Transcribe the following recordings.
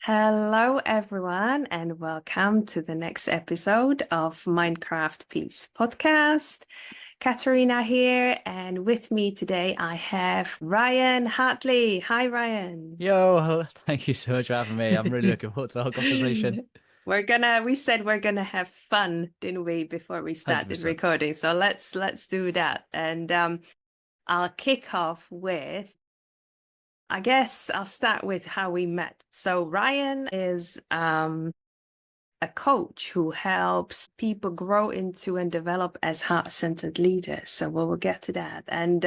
Hello, everyone, and welcome to the next episode of Minecraft Peace podcast. Katerina here, and with me today I have Ryan Hartley. Hi, Ryan. Yo, thank you so much for having me. I'm really looking forward to our conversation. We said we're gonna have fun, didn't we, before we started 100%. recording? So let's do that. And I'll kick off with I guess I'll start with how we met. So Ryan is a coach who helps people grow into and develop as heart-centered leaders. So we'll get to that. And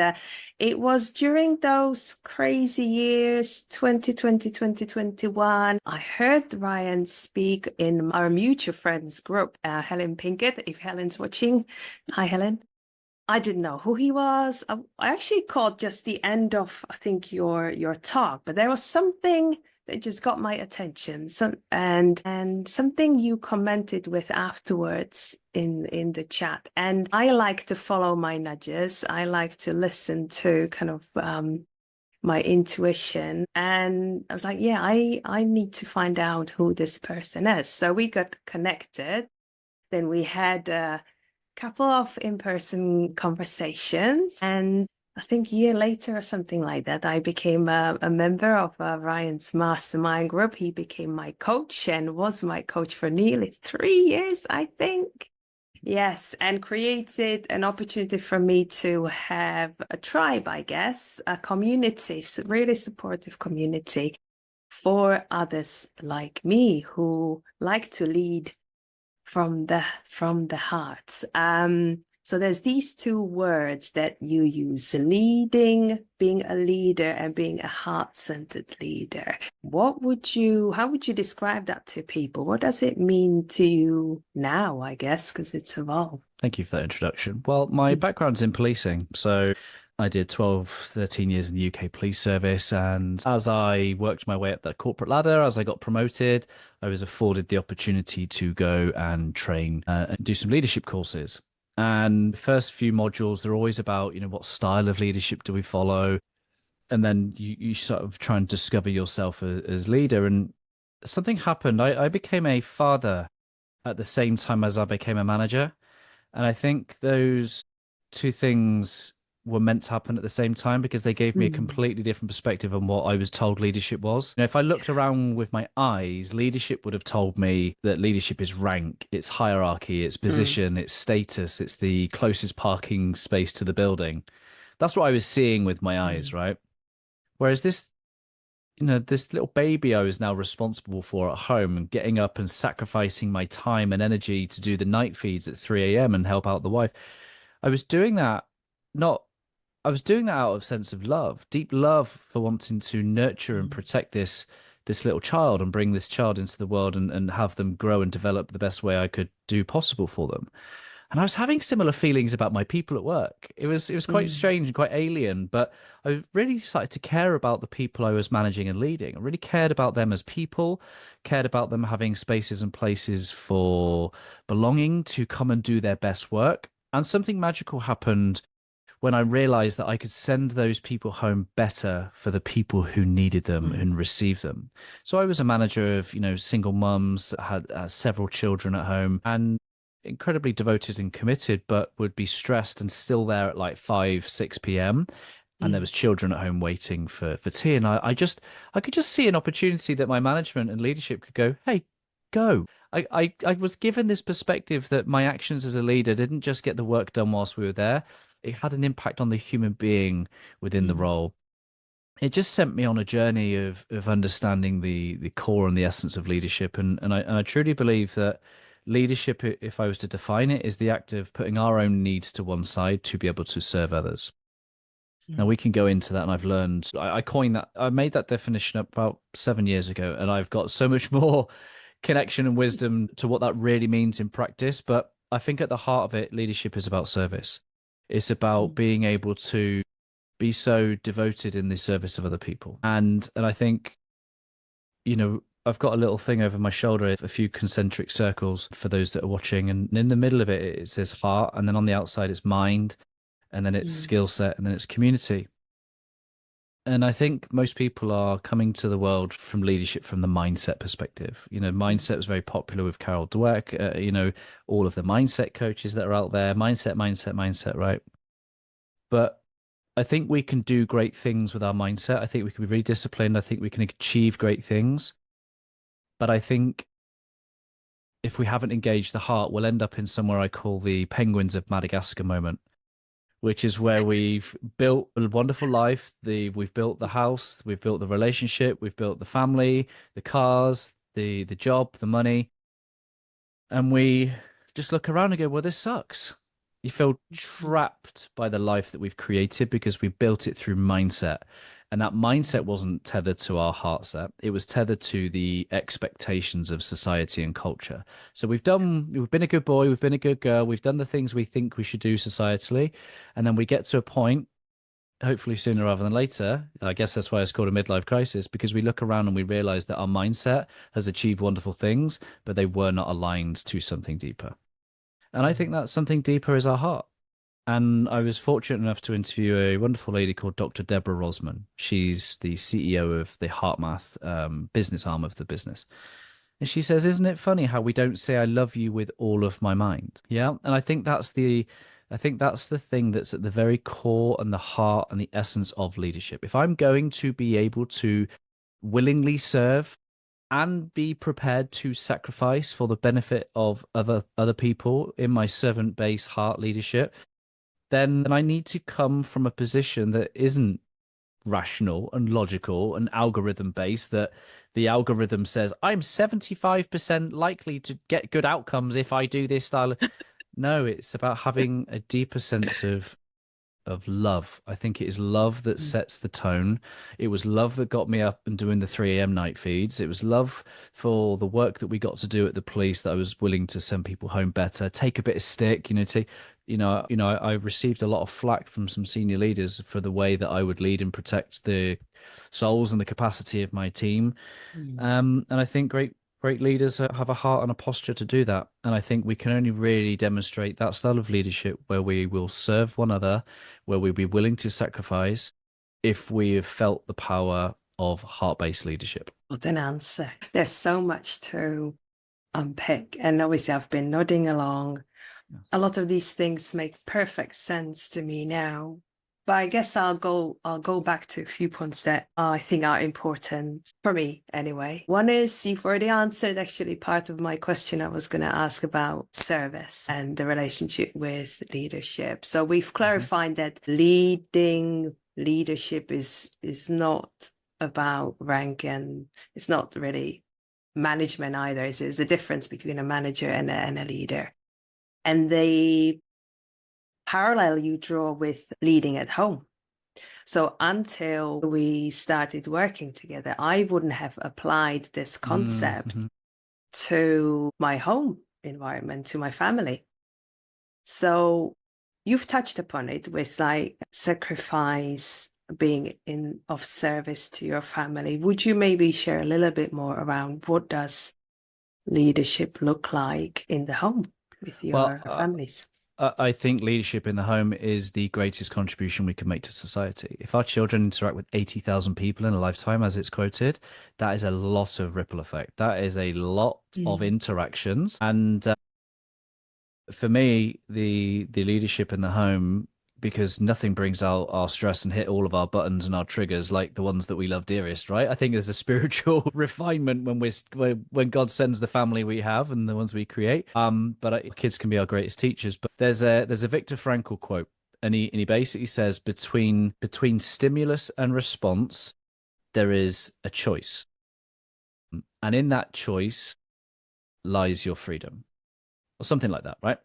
it was during those crazy years, 2020, 2021, I heard Ryan speak in our mutual friends group, Helen Pinkett, if Helen's watching. Hi, Helen. I didn't know who he was. I actually caught just the end of, I think, your talk, but there was something that just got my attention. And something you commented with afterwards in the chat. And I like to follow my nudges. I like to listen to kind of my intuition. And I was like, yeah, I need to find out who this person is. So we got connected. Then we had couple of in-person conversations, and I think a year later or something like that, I became a member of Ryan's mastermind group. He became my coach and was my coach for nearly 3 years, I think. Yes, and created an opportunity for me to have a tribe, I guess, a community, really supportive community for others like me who like to lead from the heart. So there's these two words that you use: leading, being a leader, and being a heart-centered leader. How would you describe that to people? What does it mean to you now, I guess, because it's evolved? Thank you for that introduction. Well, my background's in policing. So I did 12, 13 years in the UK police service. And as I worked my way up that corporate ladder, as I got promoted, I was afforded the opportunity to go and train and do some leadership courses. And the first few modules, they're always about, what style of leadership do we follow? And then you sort of try and discover yourself as leader. And something happened. I became a father at the same time as I became a manager. And I think those two things were meant to happen at the same time because they gave me a Mm, completely different perspective on what I was told leadership was. If I looked around with my eyes, leadership would have told me that leadership is rank, it's hierarchy, it's mm, position, it's status, it's the closest parking space to the building. That's what I was seeing with my eyes, mm, right? Whereas this little baby I was now responsible for at home and getting up and sacrificing my time and energy to do the night feeds at 3 a.m. and help out the wife. I was doing that not I was doing that out of sense of love, deep love for wanting to nurture and mm, protect this little child and bring this child into the world and have them grow and develop the best way I could do possible for them. And I was having similar feelings about my people at work. It was quite mm, strange and quite alien, but I really started to care about the people I was managing and leading. I really cared about them as people, cared about them having spaces and places for belonging to come and do their best work. And something magical happened when I realized that I could send those people home better for the people who needed them mm, and received them. So I was a manager of, single mums that had several children at home and incredibly devoted and committed, but would be stressed and still there at like 5, 6 p.m. And there mm, was children at home waiting for tea. And I could just see an opportunity that my management and leadership could go, hey, go. I was given this perspective that my actions as a leader didn't just get the work done whilst we were there. It had an impact on the human being within the mm, role. It just sent me on a journey of understanding the core and the essence of leadership. And I truly believe that leadership, if I was to define it, is the act of putting our own needs to one side to be able to serve others. Now mm, we can go into that, and I've learned. I coined that. I made that definition up about 7 years ago, and I've got so much more connection and wisdom to what that really means in practice. But I think at the heart of it, leadership is about service. It's about mm, being able to be so devoted in the service of other people. And I think, I've got a little thing over my shoulder, a few concentric circles for those that are watching. And in the middle of it, it says heart. And then on the outside, it's mind. And then it's mm. skill set. And then it's community. And I think most people are coming to the world from leadership from the mindset perspective. Mm. Mindset was very popular with Carol Dweck, all of the mindset coaches that are out there, mindset, right? But I think we can do great things with our mindset. I think we can be really disciplined. I think we can achieve great things. But I think if we haven't engaged the heart, we'll end up in somewhere I call the penguins of Madagascar moment, which is where we've built a wonderful life. We've built the house, we've built the relationship, we've built the family, the cars, the job, the money, and we just look around and go, well, this sucks. You feel trapped by the life that we've created because we built it through mindset. And that mindset wasn't tethered to our heart set. It was tethered to the expectations of society and culture. So we've been a good boy, we've been a good girl, we've done the things we think we should do societally. And then we get to a point, hopefully sooner rather than later. I guess that's why it's called a midlife crisis, because we look around and we realize that our mindset has achieved wonderful things, but they were not aligned to something deeper. And I think that something deeper is our heart. And I was fortunate enough to interview a wonderful lady called Dr. Deborah Rosman. She's the CEO of the HeartMath business arm of the business. And she says, isn't it funny how we don't say I love you with all of my mind? Yeah. And I think that's the thing that's at the very core and the heart and the essence of leadership. If I'm going to be able to willingly serve and be prepared to sacrifice for the benefit of other people in my servant based heart leadership, then I need to come from a position that isn't rational and logical and algorithm based, that the algorithm says I'm 75% likely to get good outcomes if I do this style. No, it's about having a deeper sense of love. I think it is love that Mm. sets the tone. It was love that got me up and doing the 3 a.m. night feeds. It was love for the work that we got to do at the police, that I was willing to send people home better, take a bit of stick, I received a lot of flack from some senior leaders for the way that I would lead and protect the souls and the capacity of my team. Mm. And I think great leaders have a heart and a posture to do that. And I think we can only really demonstrate that style of leadership where we will serve one another, where we'll be willing to sacrifice if we have felt the power of heart-based leadership. What an answer. There's so much to unpick. And obviously, I've been nodding along. A lot of these things make perfect sense to me now. But I guess I'll go back to a few points that I think are important for me anyway. One is you've already answered actually part of my question I was going to ask about service and the relationship with leadership. So we've clarified that leadership is not about rank, and it's not really management either. There's a difference between a manager and a leader. And the parallel you draw with leading at home. So until we started working together, I wouldn't have applied this concept Mm-hmm. to my home environment, to my family. So you've touched upon it with like sacrifice, being in of service to your family. Would you maybe share a little bit more around what does leadership look like in the home with Well, your families? I think leadership in the home is the greatest contribution we can make to society. If our children interact with 80,000 people in a lifetime, as it's quoted, that is a lot of ripple effect. That is a lot of interactions. And for me, the leadership in the home, because nothing brings out our stress and hit all of our buttons and our triggers like the ones that we love dearest, right? I think there's a spiritual refinement when God sends the family we have and the ones we create. But kids can be our greatest teachers. But there's a Viktor Frankl quote, and he basically says between stimulus and response, there is a choice, and in that choice lies your freedom, or something like that, right?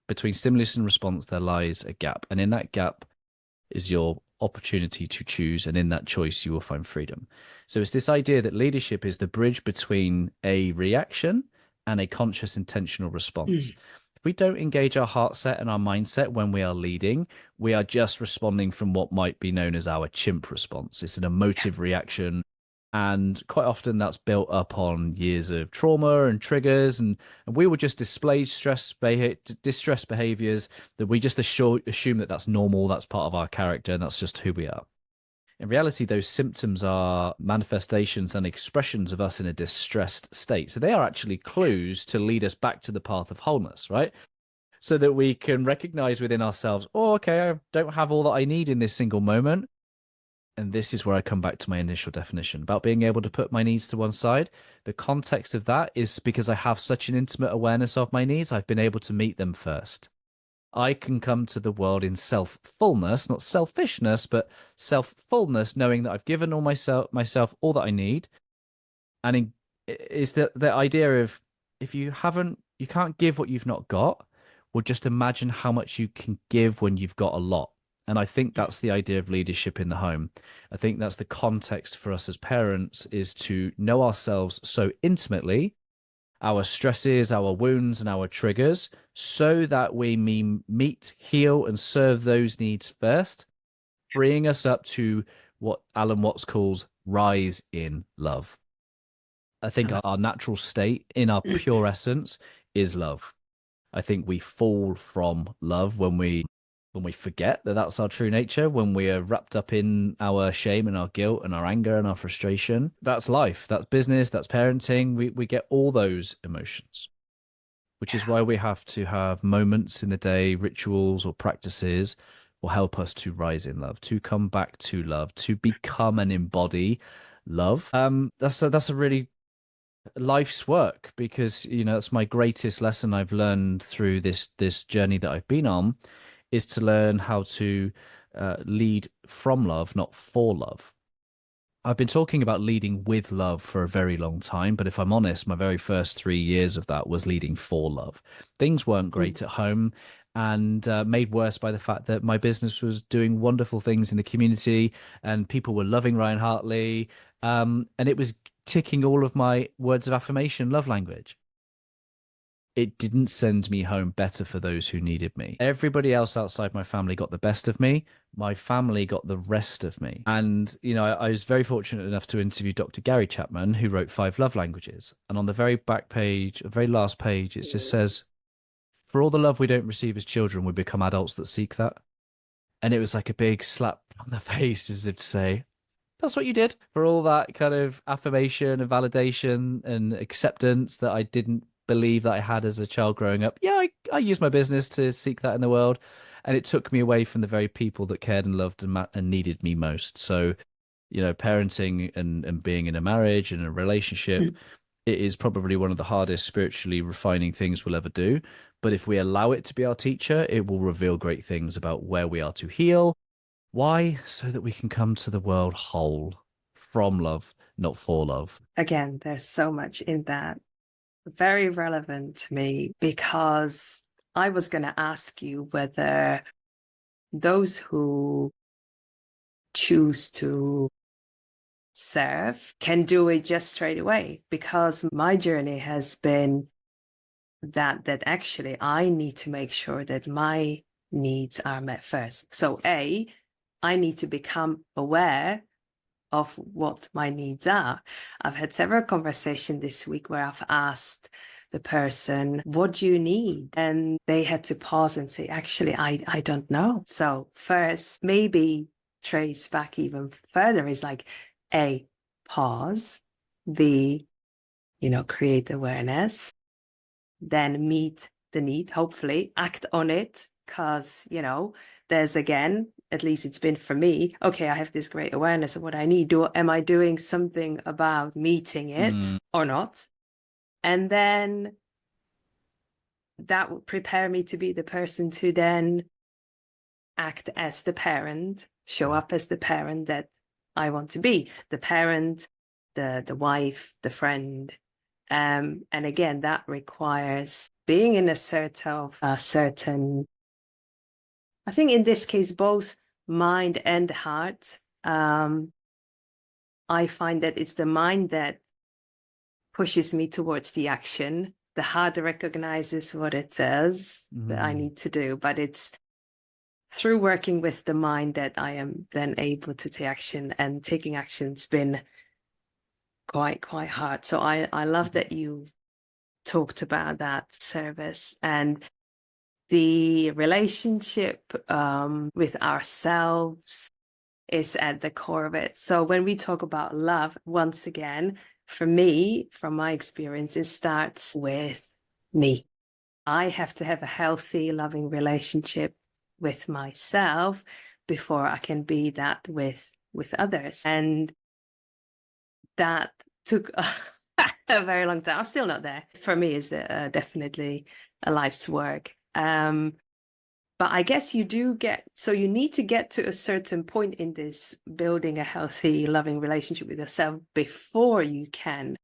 Between stimulus and response, there lies a gap. And in that gap is your opportunity to choose. And in that choice, you will find freedom. So it's this idea that leadership is the bridge between a reaction and a conscious, intentional response. If we don't engage our heart set and our mindset when we are leading, we are just responding from what might be known as our chimp response. It's an emotive reaction. And quite often that's built up on years of trauma and triggers. And we will just display distress behaviors that we just assume that that's normal, that's part of our character, and that's just who we are. In reality, those symptoms are manifestations and expressions of us in a distressed state. So they are actually clues to lead us back to the path of wholeness, right? So that we can recognize within ourselves, oh, okay, I don't have all that I need in this single moment. And this is where I come back to my initial definition about being able to put my needs to one side. The context of that is because I have such an intimate awareness of my needs, I've been able to meet them first. I can come to the world in self-fullness, not selfishness, but self-fullness, knowing that I've given all myself all that I need. And is that the idea of if you haven't, you can't give what you've not got, well, just imagine how much you can give when you've got a lot. And I think that's the idea of leadership in the home. I think that's the context for us as parents is to know ourselves so intimately, our stresses, our wounds, and our triggers, so that we meet, heal, and serve those needs first, freeing us up to what Alan Watts calls rise in love. I think our natural state in our pure essence is love. I think we fall from love when we forget that that's our true nature, when we are wrapped up in our shame and our guilt and our anger and our frustration. That's life, that's business, that's parenting. We get all those emotions, which is why we have to have moments in the day, rituals or practices will help us to rise in love, to come back to love, to become and embody love. That's a really life's work because that's my greatest lesson I've learned through this journey that I've been on is to learn how to lead from love, not for love. I've been talking about leading with love for a very long time, but if I'm honest, my very first 3 years of that was leading for love. Things weren't great at home and made worse by the fact that my business was doing wonderful things in the community and people were loving Ryan Hartley. And it was ticking all of my words of affirmation, love language. It didn't send me home better for those who needed me. Everybody else outside my family got the best of me. My family got the rest of me. And, I was very fortunate enough to interview Dr. Gary Chapman, who wrote Five Love Languages. And on the very back page, the very last page, it just says, for all the love we don't receive as children, we become adults that seek that. And it was like a big slap on the face as if to say, that's what you did for all that kind of affirmation and validation and acceptance that I didn't believe that I had as a child growing up. Yeah, I used my business to seek that in the world. And it took me away from the very people that cared and loved and needed me most. So, parenting and being in a marriage and a relationship, it is probably one of the hardest spiritually refining things we'll ever do. But if we allow it to be our teacher, it will reveal great things about where we are to heal. Why? So that we can come to the world whole from love, not for love. Again, there's so much in that. Very relevant to me because I was going to ask you whether those who choose to serve can do it just straight away, because my journey has been that actually I need to make sure that my needs are met first. So I need to become aware of what my needs are. I've had several conversations this week where I've asked the person, what do you need? And they had to pause and say, actually, I don't know. So first, maybe trace back even further is like, A, pause, B, create awareness, then meet the need, hopefully act on it. Because, there's again, at least it's been for me, okay, I have this great awareness of what I need. Am I doing something about meeting it or not? And then that would prepare me to be the person to then act as the parent, show up as the parent that I want to be, the parent, the wife, the friend. And again, that requires being in a certain, I think in this case, both mind and heart. I find that it's the mind that pushes me towards the action. The heart recognizes what it says that I need to do, but it's through working with the mind that I am then able to take action, and taking action's been quite hard. So I love that you talked about that service and the relationship with ourselves is at the core of it. So when we talk about love, once again, for me, from my experience, it starts with me. I have to have a healthy, loving relationship with myself before I can be that with others. And that took a very long time. I'm still not there. For me, it's definitely a life's work. But I guess you do so you need to get to a certain point in this building a healthy, loving relationship with yourself before you can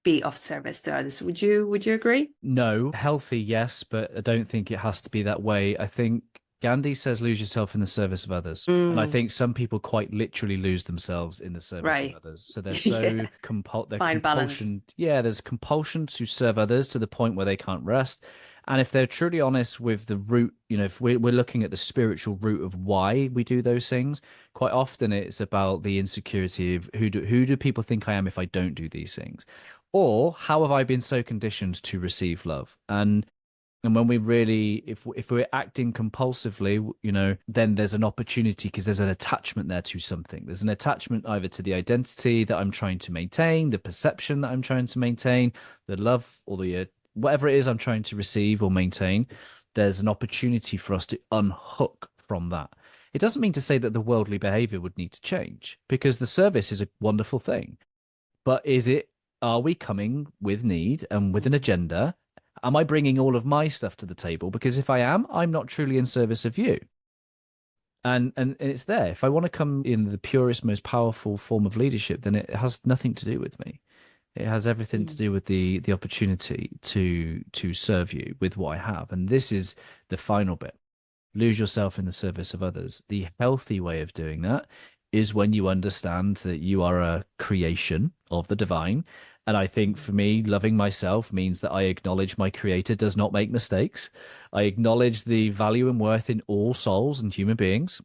be of service to others. Would you agree? No, healthy, yes, but I don't think it has to be that way. I think Gandhi says lose yourself in the service of others. And I Mm, think some people quite literally lose themselves in the service of right. others. So they're Yeah. so they're Fine balance. compulsion. Yeah, there's compulsion to serve others to the point where they can't rest. And if they're truly honest with the root, if we're looking at the spiritual root of why we do those things, quite often it's about the insecurity of who do people think I am if I don't do these things? Or how have I been so conditioned to receive love? And when we really, if we're acting compulsively, then there's an opportunity because there's an attachment there to something. There's an attachment either to the identity that I'm trying to maintain, the perception that I'm trying to maintain, the love or the whatever it is I'm trying to receive or maintain. There's an opportunity for us to unhook from that. It doesn't mean to say that the worldly behavior would need to change because the service is a wonderful thing. But are we coming with need and with an Mm. agenda? Am I bringing all of my stuff to the table? Because if I am, I'm not truly in service of you. And it's there. If I want to come in the purest, most powerful form of leadership, then it has nothing to do with me. It has everything to Mm. do with the opportunity to serve you with what I have. And this is the final bit. Lose yourself in the service of others. The healthy way of doing that is when you understand that you are a creation of the divine. And I think for me, loving myself means that I acknowledge my creator does not make mistakes. I acknowledge the value and worth in all souls and human beings,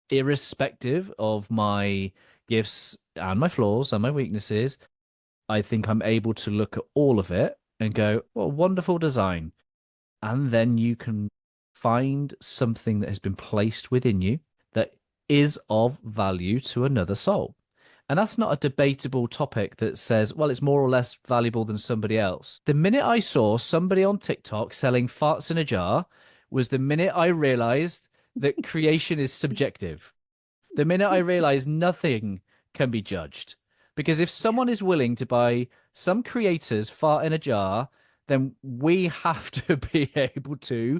irrespective of my gifts and my flaws and my weaknesses. I think I'm able to look at all of it and go, well, wonderful design. And then you can find something that has been placed within you that is of value to another soul. And that's not a debatable topic that says, well, it's more or less valuable than somebody else. The minute I saw somebody on TikTok selling farts in a jar was the minute I realized that creation is subjective. The minute I realized nothing can be judged. Because if someone is willing to buy some creators fart in a jar, then we have to be able to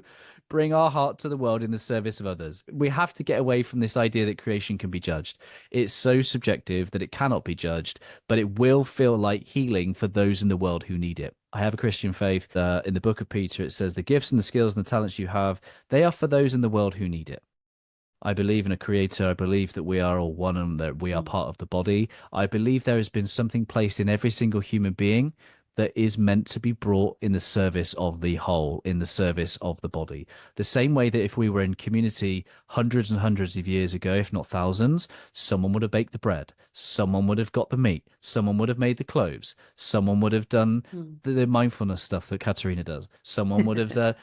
bring our heart to the world in the service of others. We have to get away from this idea that creation can be judged. It's so subjective that it cannot be judged, but it will feel like healing for those in the world who need it. I have a Christian faith. In the book of Peter, it says the gifts and the skills and the talents you have, they are for those in the world who need it. I believe in a creator. I believe that we are all one and that we are Mm. part of the body. I believe there has been something placed in every single human being that is meant to be brought in the service of the whole, in the service of the body. The same way that if we were in community hundreds and hundreds of years ago, if not thousands, someone would have baked the bread, someone would have got the meat, someone would have made the clothes, someone would have done Mm. the mindfulness stuff that Katerina does, someone would have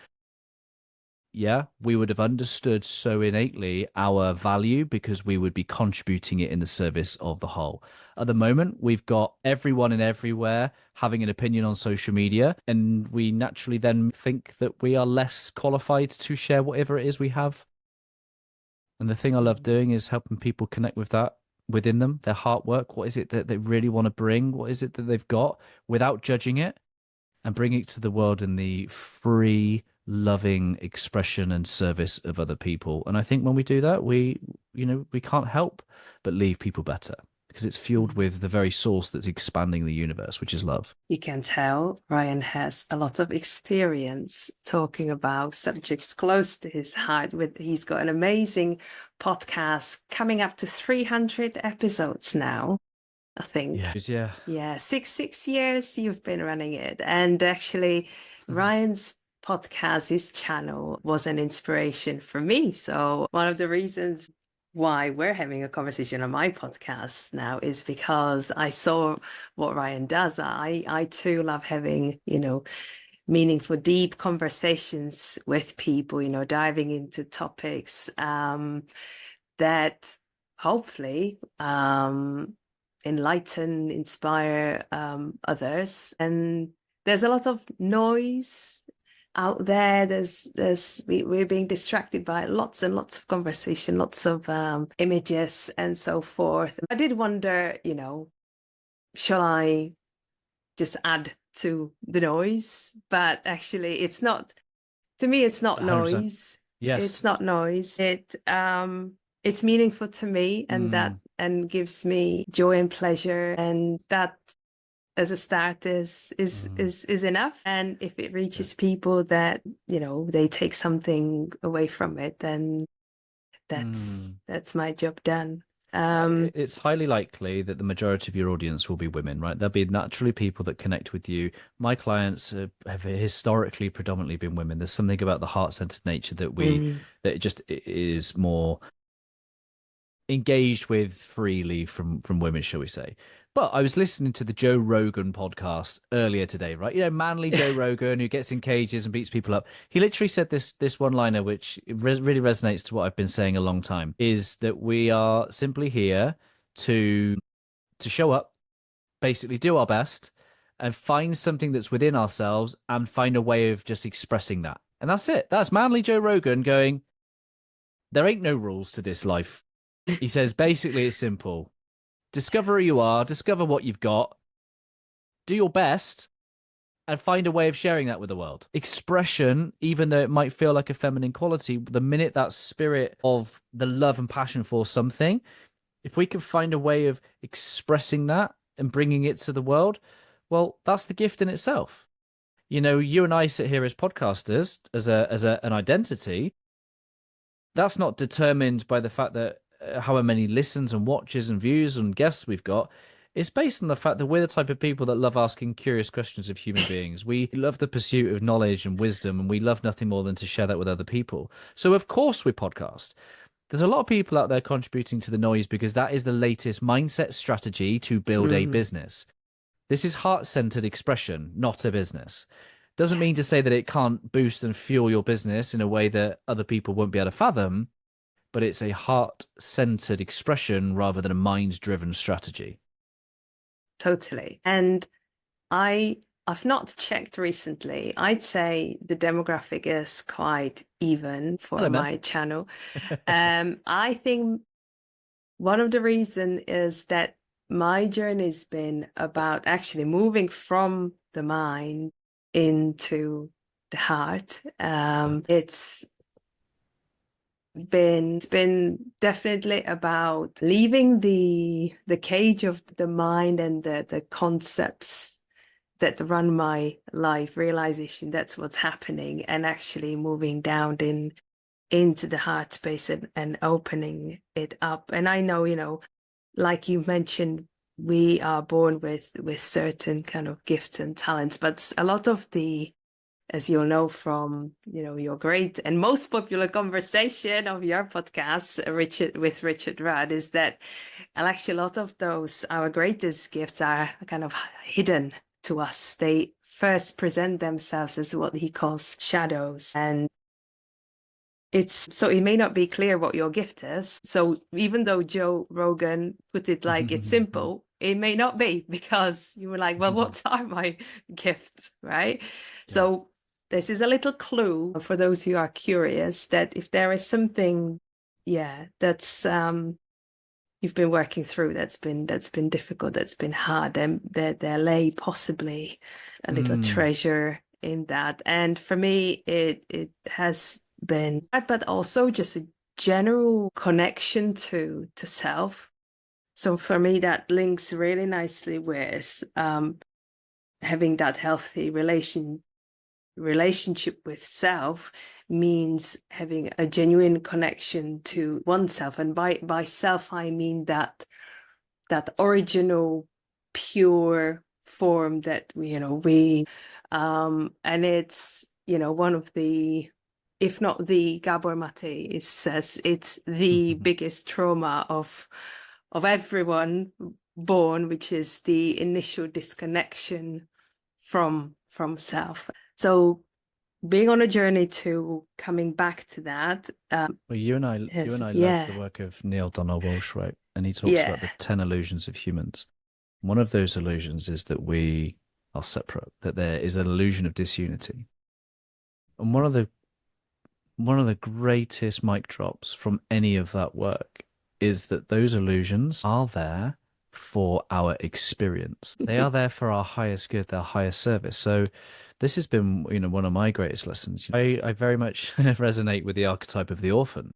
yeah, we would have understood so innately our value because we would be contributing it in the service of the whole. At the moment, we've got everyone and everywhere having an opinion on social media, and we naturally then think that we are less qualified to share whatever it is we have. And the thing I love Mm. doing is helping people connect with that within them, their heart work. What is it that they really want to bring? What is it that they've got without judging it? And bring it to the world in the free, loving expression and service of other people. And I think when we do that, we can't help but leave people better because it's fueled Mm. with the very source that's expanding the universe, which is love. You can tell Ryan has a lot of experience talking about subjects close to his heart. He's got an amazing podcast coming up to 300 episodes now, I think. Yeah. Yeah, six years you've been running it. And actually, Ryan's podcast, his channel, was an inspiration for me. So one of the reasons why we're having a conversation on my podcast now is because I saw what Ryan does. I too love having, meaningful, deep conversations with people, diving into topics that hopefully enlighten, inspire others. And there's a lot of noise out there. We're being distracted by lots and lots of conversation, lots of images and so forth. I did wonder, shall I just add to the noise? But actually it's not, to me, it's not 100%. noise. It's Yes. not noise. It's meaningful to me, and Mm, gives me joy and pleasure, and that as a start mm, is enough. And if it yeah. reaches people that, they take something away from it, then Mm. that's my job done. Um, It's highly likely that the majority of your audience will be women, right? There'll be naturally people that connect with you. My clients have historically predominantly been women. There's something about the heart-centered nature mm, that just is more engaged with freely from women, shall we say. But I was listening to the Joe Rogan podcast earlier today, right? Manly Joe Rogan who gets in cages and beats people up. He literally said this one liner, which really resonates to what I've been saying a long time, is that we are simply here to show up, basically do our best, and find something that's within ourselves and find a way of just expressing that. And that's it. That's manly Joe Rogan going, there ain't no rules to this life. He says basically it's simple. Discover who you are, discover what you've got, do your best, and find a way of sharing that with the world. Expression, even though it might feel like a feminine quality, the minute that spirit of the love and passion for something, if we can find a way of expressing that and bringing it to the world, well, that's the gift in itself. You and I sit here as podcasters, an identity. That's not determined by the fact that however many listens and watches and views and guests we've got. It's based on the fact that we're the type of people that love asking curious questions of human beings. We love the pursuit of knowledge and wisdom, and we love nothing more than to share that with other people. So, of course, we podcast. There's a lot of people out there contributing to the noise because that is the latest mindset strategy to build a mm, business. This is heart-centered expression, not a business. Doesn't mean to yes, say that it can't boost and fuel your business in a way that other people won't be able to fathom, but it's a heart-centered expression rather than a mind-driven strategy. totally. And I I've not checked recently. I'd say the demographic is quite even for Hello, Mel. my channel. I think one of the reason is that my journey's been about actually moving from the mind into the heart. Yeah. It's been definitely about leaving the cage of the mind and the concepts that run my life, realization that's what's happening, and actually moving down into the heart space and opening it up. And I know, like you mentioned, we are born with certain kind of gifts and talents, but a lot of the, as you'll know from, your great and most popular conversation of your podcast, Richard Rudd, is that, and actually a lot of those, our greatest gifts are kind of hidden to us. They first present themselves as what he calls shadows. And it may not be clear what your gift is. So even though Joe Rogan put it like it's simple, it may not be, because you were like, well, what are my gifts, right? Yeah. So this is a little clue for those who are curious, that if there is something, yeah, that's you've been working through, that's been difficult, that's been hard, and there lay possibly a little Mm. treasure in that. And for me, it has been, but also just a general connection to self. So for me, that links really nicely with having that healthy relationship with self, means having a genuine connection to oneself. And by self, I mean that original pure form that we and it's, one of the, if not the, Gabor Mate says it's the biggest trauma of everyone born, which is the initial disconnection from self. So being on a journey to coming back to that. Well, you Is and I love yeah, the work of Neil Donald Walsh, right? And he talks yeah. about the 10 illusions of humans. One of those illusions is that we are separate, that there is an illusion of disunity. And one of the greatest mic drops from any of that work is that those illusions are there for our experience. They are there for our highest good, their highest service. So this has been, one of my greatest lessons. I very much resonate with the archetype of the orphan.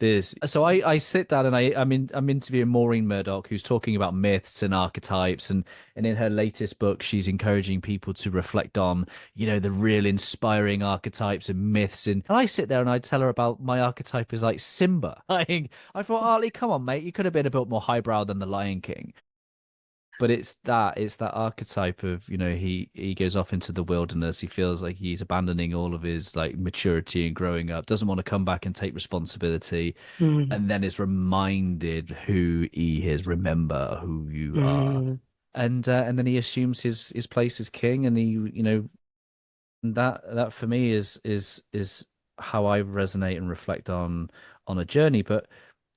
I sit down and I'm interviewing Maureen Murdoch, who's talking about myths and archetypes, and in her latest book she's encouraging people to reflect on, the real inspiring archetypes and myths. And I sit there and I tell her about my archetype is like Simba. I thought, Arlie, come on, mate, you could have been a bit more highbrow than the Lion King. But it's that archetype of, he goes off into the wilderness. He feels like he's abandoning all of his like maturity and growing up, doesn't want to come back and take responsibility, Mm, and then is reminded who he is. Remember who you are. mm, And then he assumes his place as king, and that for me is how I resonate and reflect on a journey. But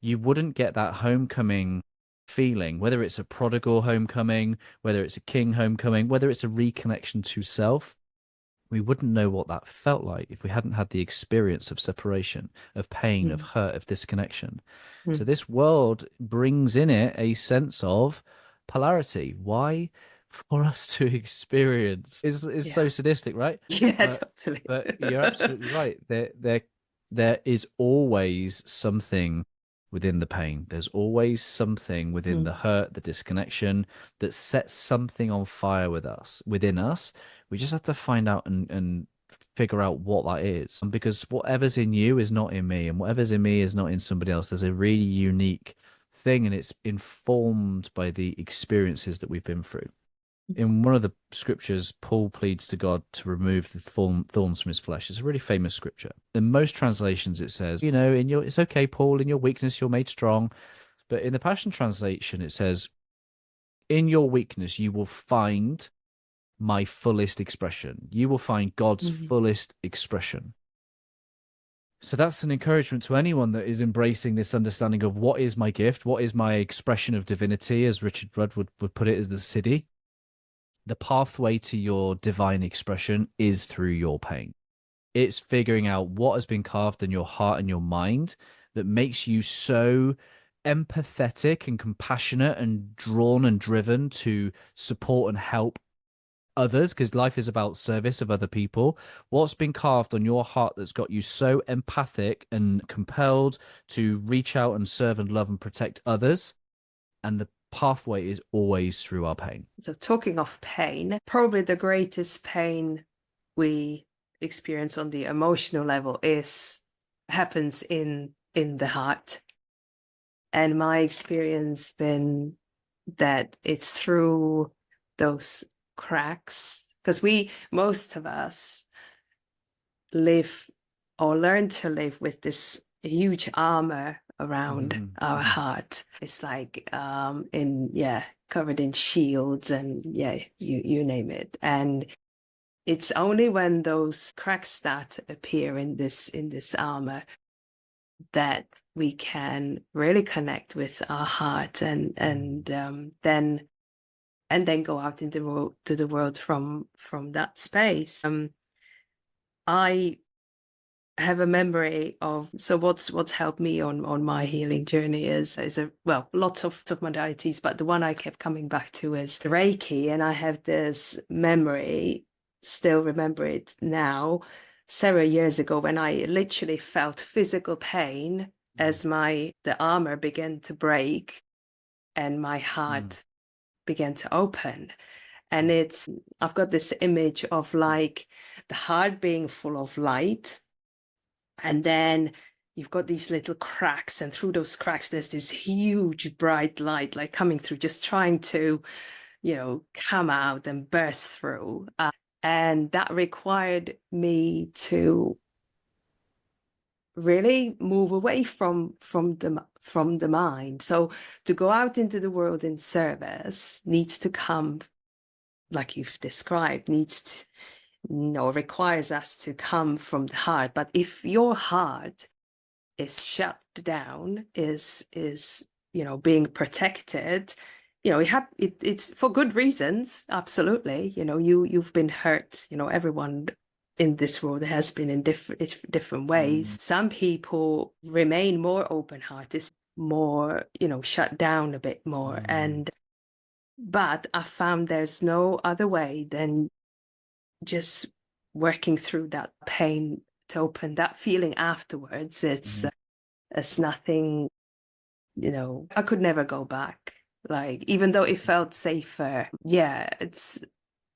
you wouldn't get that homecoming feeling, whether it's a prodigal homecoming, whether it's a king homecoming, whether it's a reconnection to self. We wouldn't know what that felt like if we hadn't had the experience of separation, of pain, of mm, hurt, of disconnection. So mm. this world brings in it a sense of polarity. Why? For us to experience is so Yeah, sadistic, right? yeah, But totally. but you're absolutely right. There is always something within the pain. There's always something within the Mm, hurt, the disconnection that sets something on fire within us. We just have to find out and figure out what that is. And because whatever's in you is not in me, and whatever's in me is not in somebody else. There's a really unique thing, and it's informed by the experiences that we've been through. In one of the scriptures, Paul pleads to God to remove the thorns from his flesh. It's a really famous scripture. In most translations, it says, it's okay, Paul, in your weakness, you're made strong. But in the Passion Translation, it says, in your weakness, you will find my fullest expression. You will find God's mm, fullest expression. So that's an encouragement to anyone that is embracing this understanding of what is my gift, what is my expression of divinity, as Richard Rudd would put it, as the city. The pathway to your divine expression is through your pain. It's figuring out what has been carved in your heart and your mind that makes you so empathetic and compassionate and drawn and driven to support and help others, because life is about service of other people. What's been carved on your heart that's got you so empathic and compelled to reach out and serve and love and protect others? And the pathway is always through our pain. So talking of pain, probably the greatest pain we experience on the emotional level is happens in the heart. And my experience been that it's through those cracks, because most of us live or learn to live with this huge armor around Mm, our mhm. heart. It's like in yeah, covered in shields and yeah, you name it. And it's only when those cracks start to appear in this armor that we can really connect with our heart and then go out into to the world from that space. I have a memory of, so what's helped me on my healing journey is a well, lots of modalities, but the one I kept coming back to is Reiki. And I have this memory, still remember it now, several years ago, when I literally felt physical pain as the armor began to break and my Mm, heart began to open. And I've got this image of like the heart being full of light, and then you've got these little cracks, and through those cracks there's this huge bright light like coming through, just trying to come out and burst through. And that required me to really move away from the mind. So to go out into the world in service needs to come, like you've described, requires us to come from the heart. But if your heart is shut down, is being protected, it's for good reasons, absolutely. You've been hurt, everyone in this world has been in different ways. Some people remain more open-hearted, more, shut down a bit more. But I found there's no other way than just working through that pain to open that feeling afterwards. It's nothing, I could never go back. Like, even though it felt safer, yeah,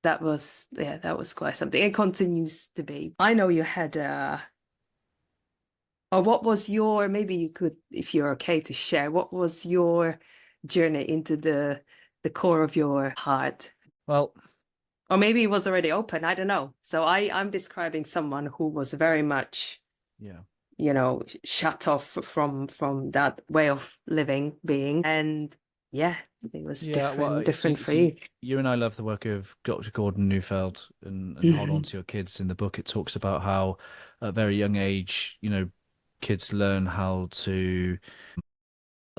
that was quite something. It continues to be. I know you had or what was your, maybe you could, if you're okay to share, what was your journey into the core of your heart? Well, Or maybe it was already open, I don't know. So I'm describing someone who was very much, yeah. shut off from that way of living, being. And yeah, it was Yeah, well, different for you. you and I love the work of Dr. Gordon Neufeld and Hold On Mhm. to Your Kids. In the book, it talks about how at a very young age, kids learn how to,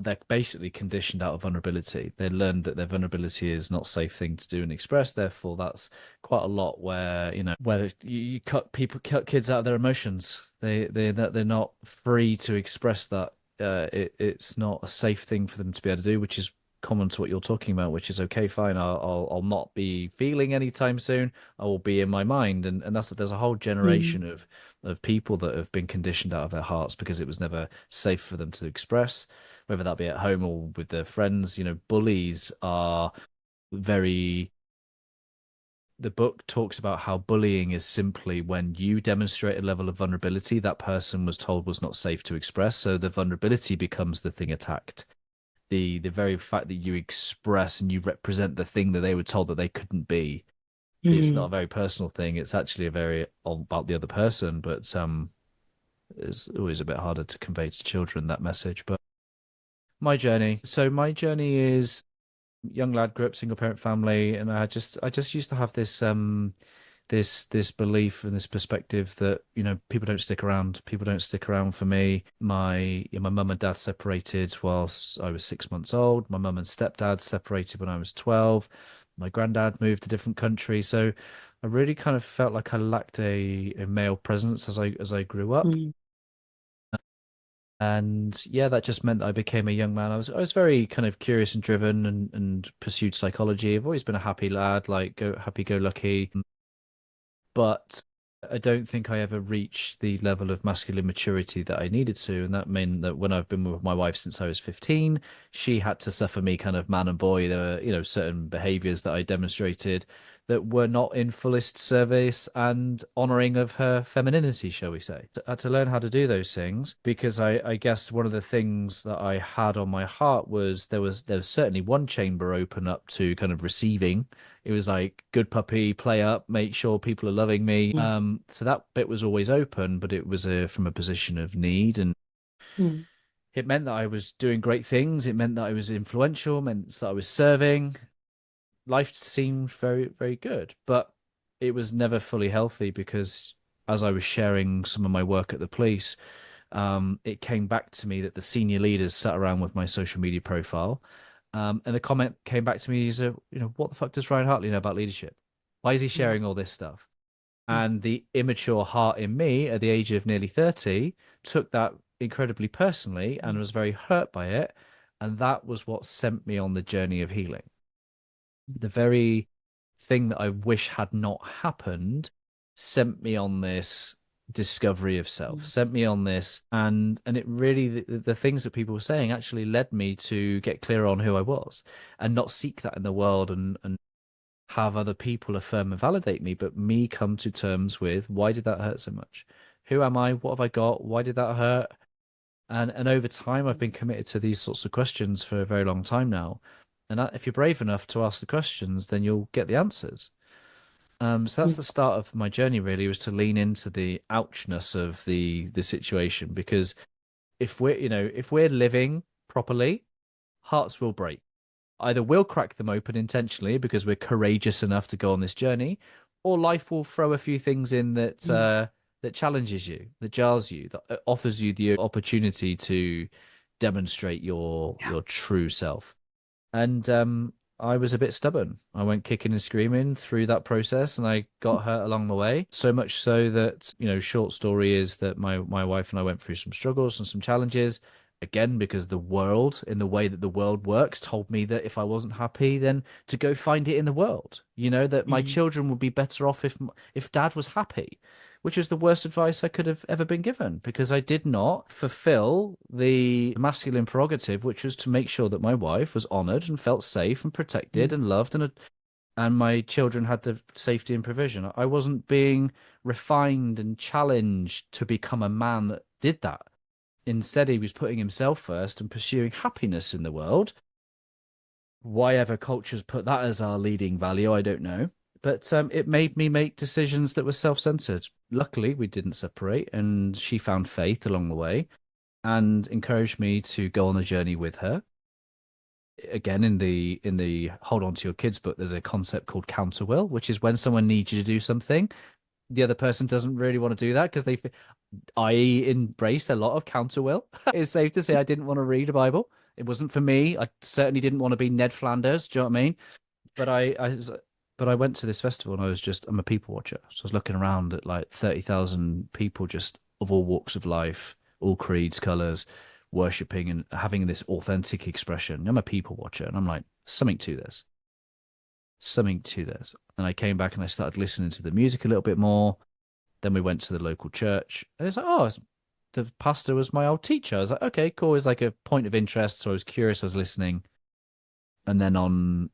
they're basically conditioned out of vulnerability. They learn that their vulnerability is not a safe thing to do and express. Therefore, that's quite a lot where, where you cut kids out of their emotions. They're not free to express that. It's not a safe thing for them to be able to do, which is common to what you're talking about, which is okay, fine. I'll not be feeling anytime soon. I will be in my mind, and there's a whole Mm. generation of people that have been conditioned out of their hearts because it was never safe for them to express, whether that be at home or with their friends. Bullies are very. The book talks about how bullying is simply when you demonstrate a level of vulnerability that person was told was not safe to express. So the vulnerability becomes the thing attacked. The very fact that you express and you represent the thing that they were told that they couldn't be. It's not a Mm. very personal thing. It's actually a very all about the other person, but it's always a bit harder to convey to children that message. But my journey. So my journey is young lad, grew up single parent family, and I just used to have this belief and this perspective that people don't stick around. People don't stick around for me. My mum and dad separated whilst I was 6 months old. My mum and stepdad separated when I was 12. My granddad moved to a different country, so I really kind of felt like I lacked a male presence as I grew up. Mm. And yeah, that just meant that I became a young man. I was very kind of curious and driven and pursued psychology. I've always been a happy lad, like happy go lucky. But I don't think I ever reached the level of masculine maturity that I needed to. And that meant that when I've been with my wife since I was 15, she had to suffer me kind of man and boy. There were, certain behaviors that I demonstrated that were not in fullest service and honoring of her femininity, shall we say. I had to learn how to do those things because I guess one of the things that I had on my heart was there was certainly one chamber open up to kind of receiving. It was like good puppy, play up, make sure people are loving me. Mm. So that bit was always open, but it was from a position of need, and Mm. it meant that I was doing great things. It meant that I was influential, meant that I was serving. Life seemed very, very good, but it was never fully healthy because as I was sharing some of my work at the police, it came back to me that the senior leaders sat around with my social media profile. And the comment came back to me is, what the fuck does Ryan Hartley know about leadership? Why is he Mm. sharing all this stuff? Mm. And the immature heart in me at the age of nearly 30 took that incredibly personally and was very hurt by it. And that was what sent me on the journey of healing. The very thing that I wish had not happened sent me on this discovery of self, Mm. sent me on this, and it really the things that people were saying actually led me to get clearer on who I was and not seek that in the world and have other people affirm and validate me, but me come to terms with why did that hurt so much? Who am I? What have I got? Why did that hurt? And over time, I've been committed to these sorts of questions for a very long time now. And if you're brave enough to ask the questions, then you'll get the answers. So that's Mm. the start of my journey. Really, was to lean into the ouchness of the situation because if we're living properly, hearts will break. Either we'll crack them open intentionally because we're courageous enough to go on this journey, or life will throw a few things in that that challenges you, that jars you, that offers you the opportunity to demonstrate your true self. And I was a bit stubborn. I went kicking and screaming through that process, and I got hurt along the way. So much so that, short story is that my wife and I went through some struggles and some challenges. Again, because the world, in the way that the world works, told me that if I wasn't happy, then to go find it in the world. That my Mm. children would be better off if dad was happy, which is the worst advice I could have ever been given because I did not fulfill the masculine prerogative, which was to make sure that my wife was honored and felt safe and protected Mm. and loved, and my children had the safety and provision. I wasn't being refined and challenged to become a man that did that. Instead, he was putting himself first and pursuing happiness in the world. Why ever cultures put that as our leading value, I don't know. But it made me make decisions that were self-centered. Luckily, we didn't separate, and she found faith along the way and encouraged me to go on a journey with her. Again, in the Hold On to Your Kids book, there's a concept called counter will, which is when someone needs you to do something, the other person doesn't really want to do that because I embraced a lot of counter will. It's safe to say I didn't want to read a Bible. It wasn't for me. I certainly didn't want to be Ned Flanders. Do you know what I mean? But I went to this festival and I'm a people watcher. So I was looking around at like 30,000 people just of all walks of life, all creeds, colors, worshipping and having this authentic expression. I'm a people watcher and I'm like, something to this, something to this. And I came back and I started listening to the music a little bit more. Then we went to the local church. And it's like, the pastor was my old teacher. I was like, okay, cool. It's like a point of interest. So I was curious. I was listening. And then on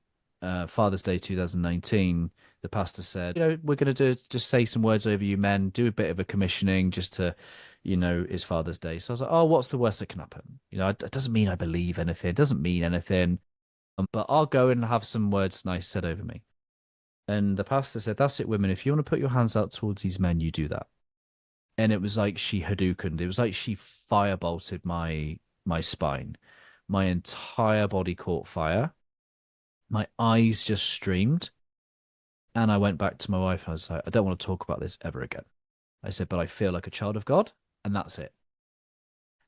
Father's Day 2019, the pastor said, we're going to just say some words over you men, do a bit of a commissioning just to, it's Father's Day. So I was like, oh, what's the worst that can happen? It doesn't mean I believe anything. It doesn't mean anything. But I'll go and have some words nice said over me. And the pastor said, that's it, women. If you want to put your hands out towards these men, you do that. And it was like she Hadoukened. It was like she firebolted my spine. My entire body caught fire. My eyes just streamed. And I went back to my wife and I was like, I don't want to talk about this ever again. I said, but I feel like a child of God, and that's it.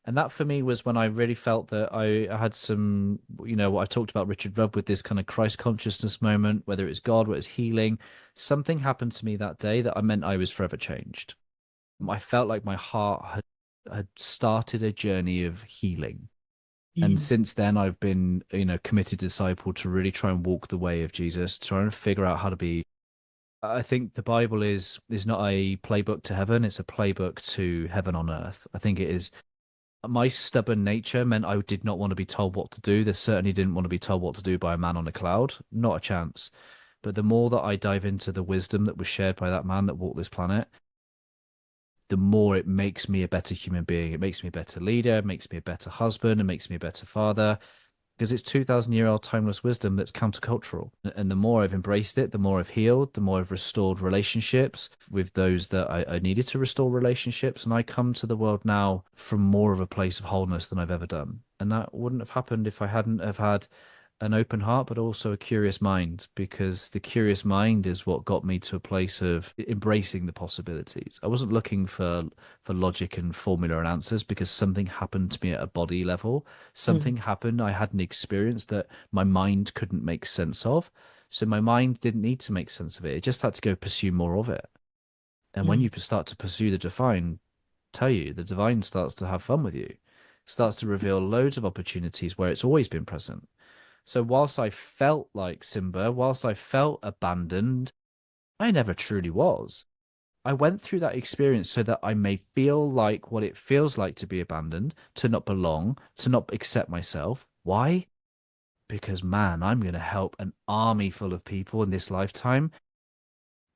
And that for me was when I really felt that I had some, what I talked about Richard Rudd with this kind of Christ consciousness moment, whether it's God, whether it's healing. Something happened to me that day that I meant I was forever changed. I felt like my heart had started a journey of healing. And Mm. since then, I've been, committed disciple to really try and walk the way of Jesus, trying to figure out how to be. I think the Bible is not a playbook to heaven; it's a playbook to heaven on earth. I think it is. My stubborn nature meant I did not want to be told what to do. They certainly didn't want to be told what to do by a man on a cloud. Not a chance. But the more that I dive into the wisdom that was shared by that man that walked this planet, the more it makes me a better human being. It makes me a better leader, it makes me a better husband, it makes me a better father, because it's 2,000-year-old timeless wisdom that's countercultural. And the more I've embraced it, the more I've healed, the more I've restored relationships with those that I needed to restore relationships. And I come to the world now from more of a place of wholeness than I've ever done. And that wouldn't have happened if I hadn't have had an open heart, but also a curious mind, because the curious mind is what got me to a place of embracing the possibilities. I wasn't looking for logic and formula and answers because something happened to me at a body level. Mm. Something happened. I had an experience that my mind couldn't make sense of. So my mind didn't need to make sense of it. It just had to go pursue more of it. And when Mm. you start to pursue the divine, tell you, the divine starts to have fun with you, starts to reveal loads of opportunities where it's always been present. So whilst I felt like Simba, whilst I felt abandoned, I never truly was. I went through that experience so that I may feel like what it feels like to be abandoned, to not belong, to not accept myself. Why? Because, man, I'm going to help an army full of people in this lifetime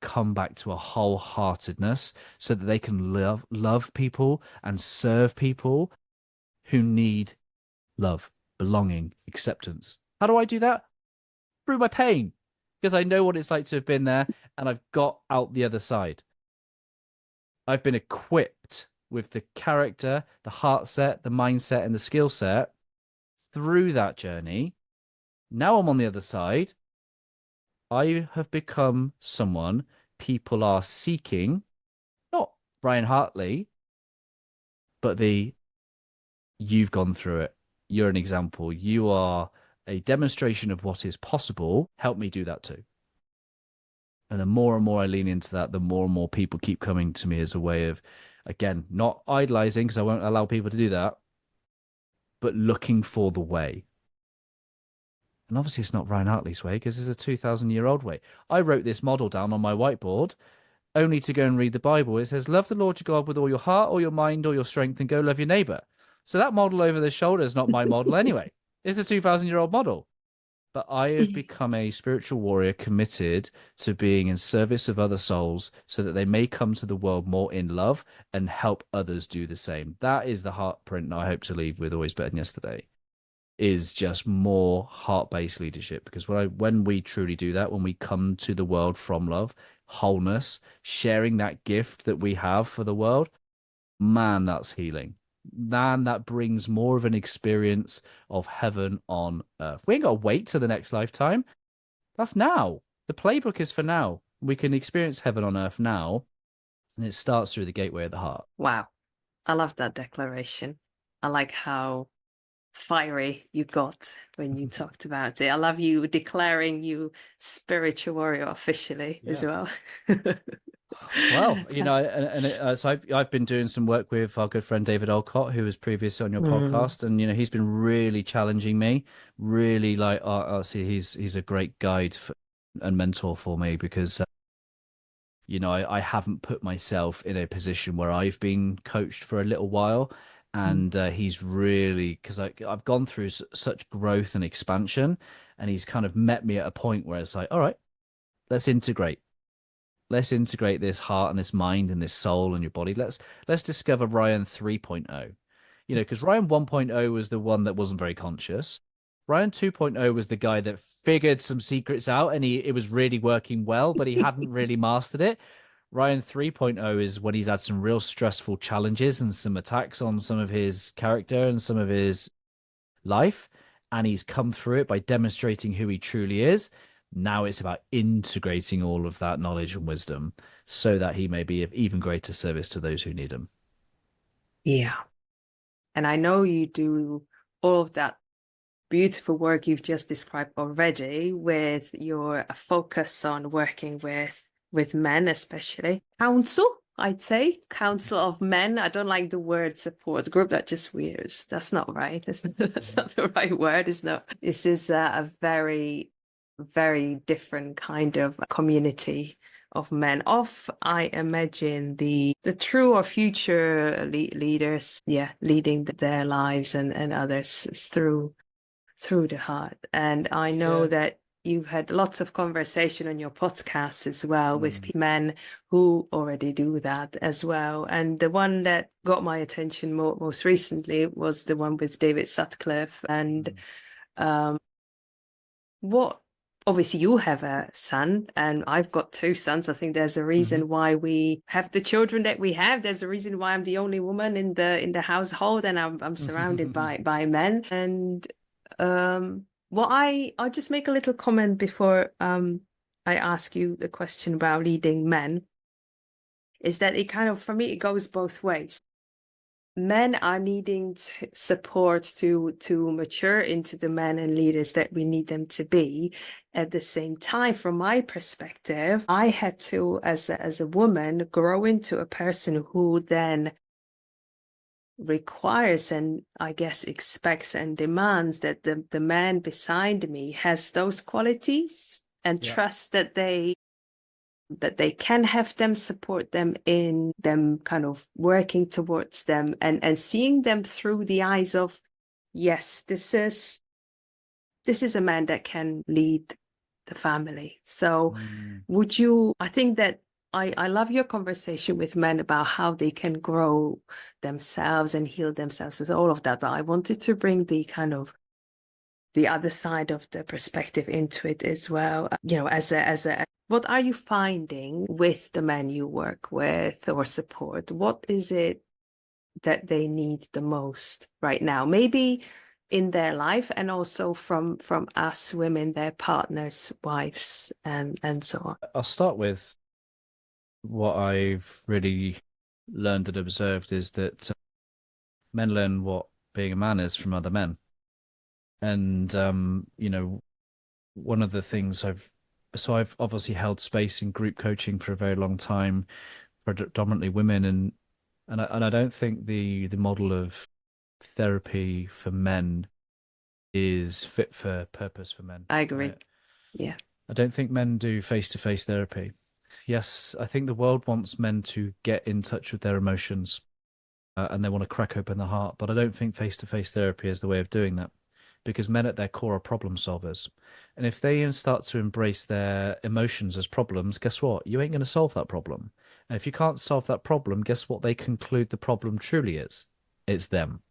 come back to a wholeheartedness so that they can love people and serve people who need love, belonging, acceptance. How do I do that? Through my pain, because I know what it's like to have been there and I've got out the other side. I've been equipped with the character, the heart set, the mindset, and the skill set through that journey. Now I'm on the other side. I have become someone people are seeking not Ryan Hartley, but the you've gone through it. You're an example. You are a demonstration of what is possible. Help me do that too. And the more and more I lean into that, the more and more people keep coming to me as a way of, again, not idolizing, because I won't allow people to do that, but looking for the way. And obviously, it's not Ryan Hartley's way because it's a 2,000-year-old way. I wrote this model down on my whiteboard only to go and read the Bible. It says, love the Lord your God with all your heart, or your mind, or your strength, and go love your neighbor. So that model over the shoulder is not my model anyway. It's a 2,000-year-old model. But I have become a spiritual warrior committed to being in service of other souls so that they may come to the world more in love and help others do the same. That is the heart print I hope to leave with Always Better Than Yesterday, is just more heart-based leadership. Because when we truly do that, when we come to the world from love, wholeness, sharing that gift that we have for the world, man, that's healing. Man, that brings more of an experience of heaven on earth. We ain't got to wait till the next lifetime. That's now. The playbook is for now. We can experience heaven on earth now, and it starts through the gateway of the heart. Wow. I love that declaration. I like how fiery you got when you talked about it. I love you declaring you spiritual warrior officially as Yeah. well. Well, so I've been doing some work with our good friend David Olcott, who was previously on your Mm. podcast, and he's been really challenging me, really like, see, he's a great guide and mentor for me because I haven't put myself in a position where I've been coached for a little while, and he's really, because I've gone through such growth and expansion, and he's kind of met me at a point where it's like, all right, let's integrate. Let's integrate this heart and this mind and this soul and your body. Let's discover Ryan 3.0. Because Ryan 1.0 was the one that wasn't very conscious. Ryan 2.0 was the guy that figured some secrets out and it was really working well, but he hadn't really mastered it. Ryan 3.0 is when he's had some real stressful challenges and some attacks on some of his character and some of his life, and he's come through it by demonstrating who he truly is. Now it's about integrating all of that knowledge and wisdom so that he may be of even greater service to those who need him. Yeah. And I know you do all of that beautiful work you've just described already with your focus on working with men, especially counsel. I'd say council of men. I don't like the word support group. That just weird. That's not right. That's not the right word. It's not. This is a very, very different kind of community of men. Of I imagine the true or future leaders. Yeah, leading their lives and others through the heart. And I know Yeah. that you've had lots of conversation on your podcast as well with Mm, men who already do that as well. And the one that got my attention most recently was the one with David Sutcliffe. And mm, um, what obviously you have a son and I've got two sons. I think there's a mm-hmm. reason why we have the children that we have. There's a reason why I'm the only woman in the household and I'm surrounded by men. And well, I'll just make a little comment before I ask you the question about leading men, is that it kind of, for me, it goes both ways. Men are needing support to mature into the men and leaders that we need them to be. At the same time, from my perspective, I had to, as a woman, grow into a person who then requires and I guess expects and demands that the man beside me has those qualities and Yeah. trust that they can have them, support them in them kind of working towards them and seeing them through the eyes of, yes, this is a man that can lead the family. So Mm. would you, I think that I love your conversation with men about how they can grow themselves and heal themselves and all of that. But I wanted to bring the kind of the other side of the perspective into it as well. As a what are you finding with the men you work with or support? What is it that they need the most right now? Maybe in their life and also from us women, their partners, wives, and so on. I'll start with what I've really learned and observed is that men learn what being a man is from other men. And one of the things I've obviously held space in group coaching for a very long time, predominantly women, and I don't think the model of therapy for men is fit for purpose for men. I agree. Yeah. I don't think men do face-to-face therapy. Yes, I think the world wants men to get in touch with their emotions, and they want to crack open the heart, but I don't think face-to-face therapy is the way of doing that because men at their core are problem solvers. And if they start to embrace their emotions as problems, guess what? You ain't going to solve that problem. And if you can't solve that problem, guess what they conclude the problem truly is? It's them.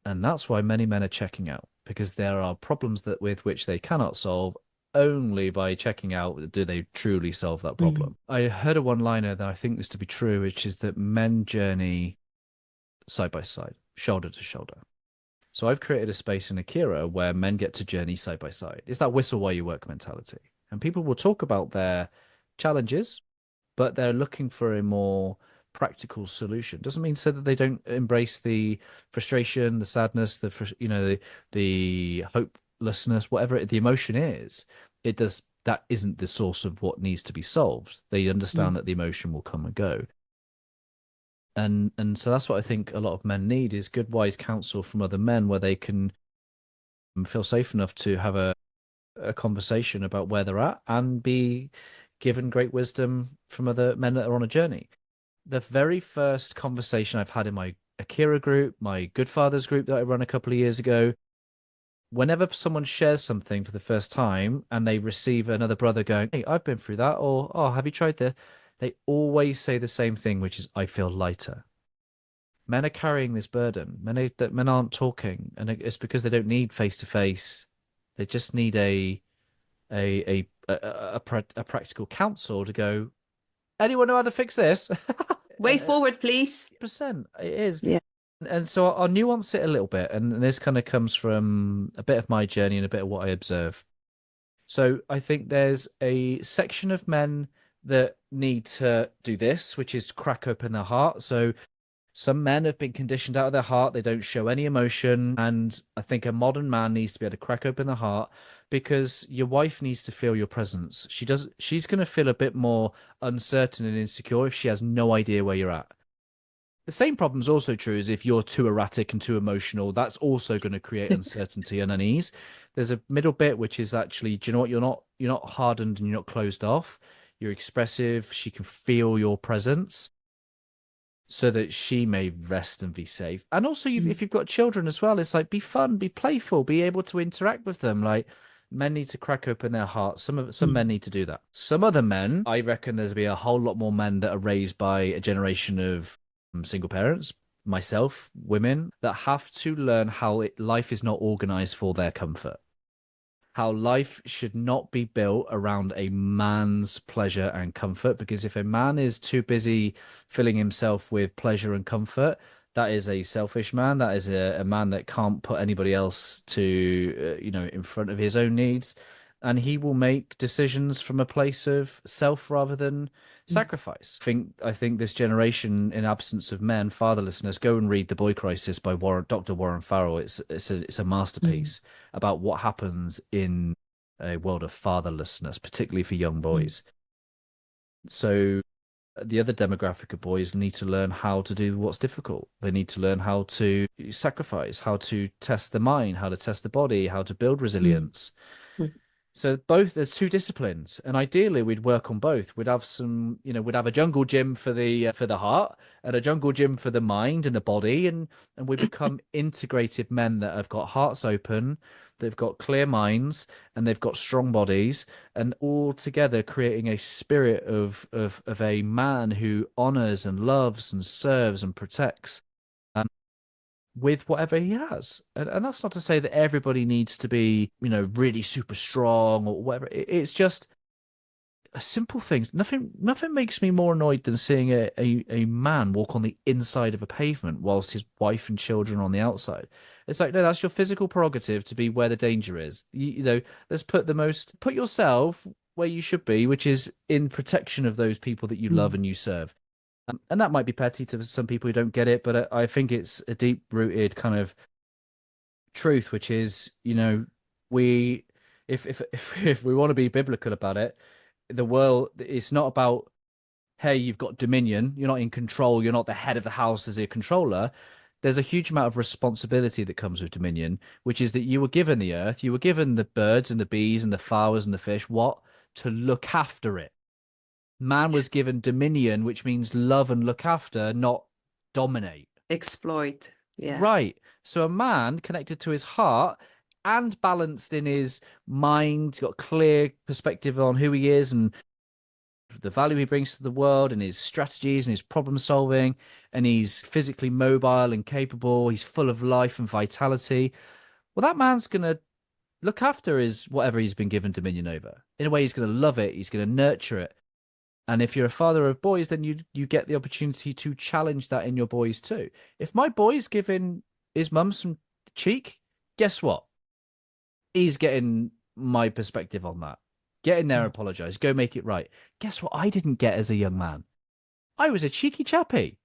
And that's why many men are checking out because there are problems that with which they cannot solve only by checking out do they truly solve that Mhm. problem. I heard a one-liner that I think this to be true, which is that men journey side by side, shoulder to shoulder. So I've created a space in Akira where men get to journey side by side. It's that whistle while you work mentality. And people will talk about their challenges, but they're looking for a more practical solution. Doesn't mean so that they don't embrace the frustration, the sadness, the hopelessness, whatever the emotion is. It does that isn't the source of what needs to be solved. They Mm. understand that the emotion will come and go. And so that's what I think a lot of men need is good wise counsel from other men where they can feel safe enough to have a conversation about where they're at and be given great wisdom from other men that are on a journey. The very first conversation I've had in my Akira group, my Good Fathers group that I run a couple of years ago, whenever someone shares something for the first time and they receive another brother going, "Hey, I've been through that," or "Oh, have you tried this?" They always say the same thing, which is, "I feel lighter." Men are carrying this burden. Men aren't talking, and it's because they don't need face to face. They just need a practical counsel to go. Anyone know how to fix this? Way And forward, please. 100% it is. Yeah. And so I'll nuance it a little bit, and this kind of comes from a bit of my journey and a bit of what I observe. So I think there's a section of men that need to do this, which is crack open their heart. So some men have been conditioned out of their heart. They don't show any emotion. And I think a modern man needs to be able to crack open the heart because your wife needs to feel your presence. She's going to feel a bit more uncertain and insecure if she has no idea where you're at. The same problem is also true as if you're too erratic and too emotional. That's also going to create uncertainty and unease. There's a middle bit which is actually, do you know what? You're not hardened and you're not closed off. You're expressive. She can feel your presence so that she may rest and be safe. And also, Mm. if you've got children as well, it's like be fun, be playful, be able to interact with them. Like men need to crack open their hearts. Some Mm. men need to do that. Some other men, I reckon, there's be a whole lot more men that are raised by a generation of single parents, myself, women that have to learn how life is not organized for their comfort, how life should not be built around a man's pleasure and comfort. Because if a man is too busy filling himself with pleasure and comfort, that is a selfish man. That is a man that can't put anybody else in front of his own needs. And he will make decisions from a place of self rather than Mm. sacrifice. I think this generation, in absence of men, fatherlessness, go and read The Boy Crisis by Dr. Warren Farrell. It's a Mm. masterpiece about what happens in a world of fatherlessness, particularly for young Mm. boys. So the other demographic of boys need to learn how to do what's difficult. They need to learn how to sacrifice, how to test the mind, how to test the body, how to build Mm. resilience. Mm. So both there's two disciplines, and ideally we'd work on both. We'd have a jungle gym for the heart and a jungle gym for the mind and the body, and we become integrated men that have got hearts open, they've got clear minds, and they've got strong bodies, and all together creating a spirit of a man who honors and loves and serves and protects with whatever he has. And that's not to say that everybody needs to be, really super strong or whatever. It's just a simple things. Nothing makes me more annoyed than seeing a man walk on the inside of a pavement whilst his wife and children are on the outside. It's like, no, that's your physical prerogative to be where the danger is. Let's put yourself where you should be, which is in protection of those people that you love Mm. and you serve. And that might be petty to some people who don't get it, but I think it's a deep rooted kind of truth, which is, we, if we want to be biblical about it, the world, it's not about, hey, you've got dominion, you're not in control, you're not the head of the house as a controller. There's a huge amount of responsibility that comes with dominion, which is that you were given the earth, you were given the birds and the bees and the flowers and the fish, what? To look after it. Man was given dominion, which means love and look after, not dominate. Exploit. Yeah. Right. So a man connected to his heart and balanced in his mind, got clear perspective on who he is and the value he brings to the world and his strategies and his problem solving, and he's physically mobile and capable. He's full of life and vitality. Well, that man's gonna look after his whatever he's been given dominion over. In a way, he's gonna love it. He's gonna nurture it. And if you're a father of boys, then you get the opportunity to challenge that in your boys too. If my boy's giving his mum some cheek, guess what? He's getting my perspective on that. Get in there, Mm. apologize, go make it right. Guess what I didn't get as a young man? I was a cheeky chappy.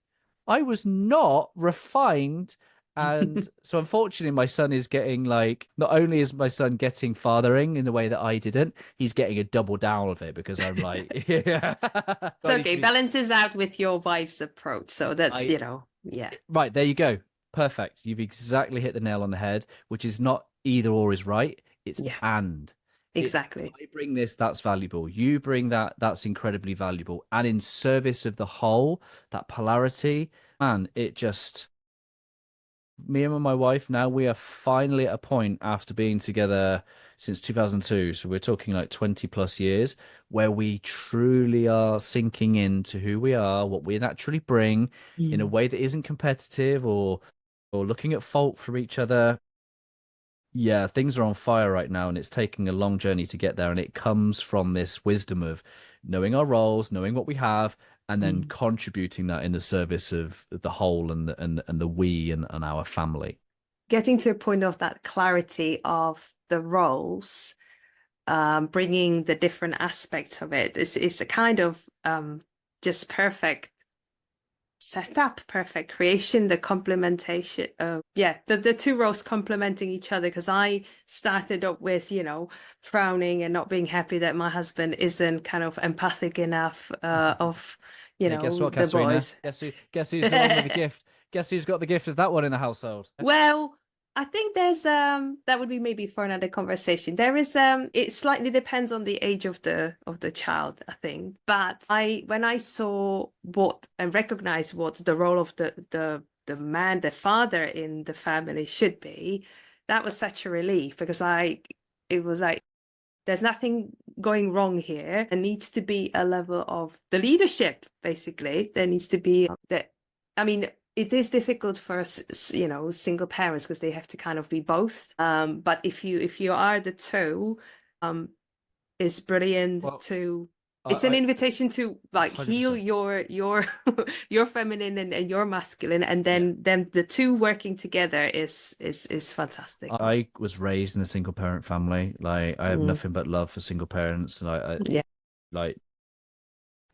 I was not refined. And so unfortunately, my son is getting like, not only is my son getting fathering in the way that I didn't, he's getting a double down of it because I'm like, yeah, It's I need to okay. be, Balances out with your wife's approach. So that's, I, yeah. right, there you go. Perfect. You've exactly hit the nail on the head, which is not either or is right. It's Yeah, and. It's exactly. I bring this, that's valuable. You bring that, that's incredibly valuable. And in service of the whole, that polarity, man, it just me and my wife now we are finally at a point after being together since 2002, so we're talking like 20 plus years, where we truly are sinking into who we are, what we naturally bring in a Mm. way that isn't competitive or looking at fault for each other. Yeah, things are on fire right now, and it's taking a long journey to get there. And it comes from this wisdom of knowing our roles, knowing what we have, and then Mm. contributing that in the service of the whole and the we and our family. Getting to a point of that clarity of the roles, bringing the different aspects of it is a kind of just perfect setup, perfect creation, the complementation of, yeah, the two roles complementing each other. Because I started up with, frowning and not being happy that my husband isn't kind of empathic enough of, Hey, guess what, the Katerina? boys. Guess who's the one with the gift? Guess who's got the gift of that one in the household? Well, I think there's that would be maybe for another conversation. There is it slightly depends on the age of the child, I think. But I when I saw what and recognized what the role of the man, the father in the family should be, that was such a relief because it was like there's nothing going wrong here. There needs to be a level of the leadership, basically. There needs to be that. I mean, it is difficult for single parents because they have to kind of be both. But if you are the two, um, it's brilliant Well, to. It's an I invitation to like heal 100%. your your feminine and your masculine, and Yeah. then the two working together is fantastic. I was raised in a single parent family. Like I have Mm, nothing but love for single parents, and I yeah, like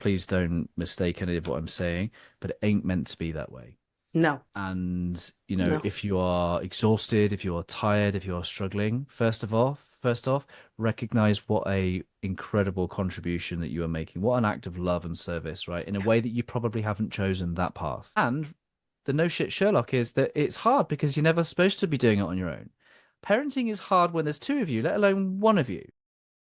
please don't mistake any of what I'm saying, but it ain't meant to be that way. no, And, no. if you are exhausted, if you are tired, if you are struggling, first off, recognize what a incredible contribution that you are making. What an act of love and service, right? In a way that you probably haven't chosen that path. And the no shit Sherlock is that it's hard because you're never supposed to be doing it on your own. Parenting is hard when there's two of you, let alone one of you.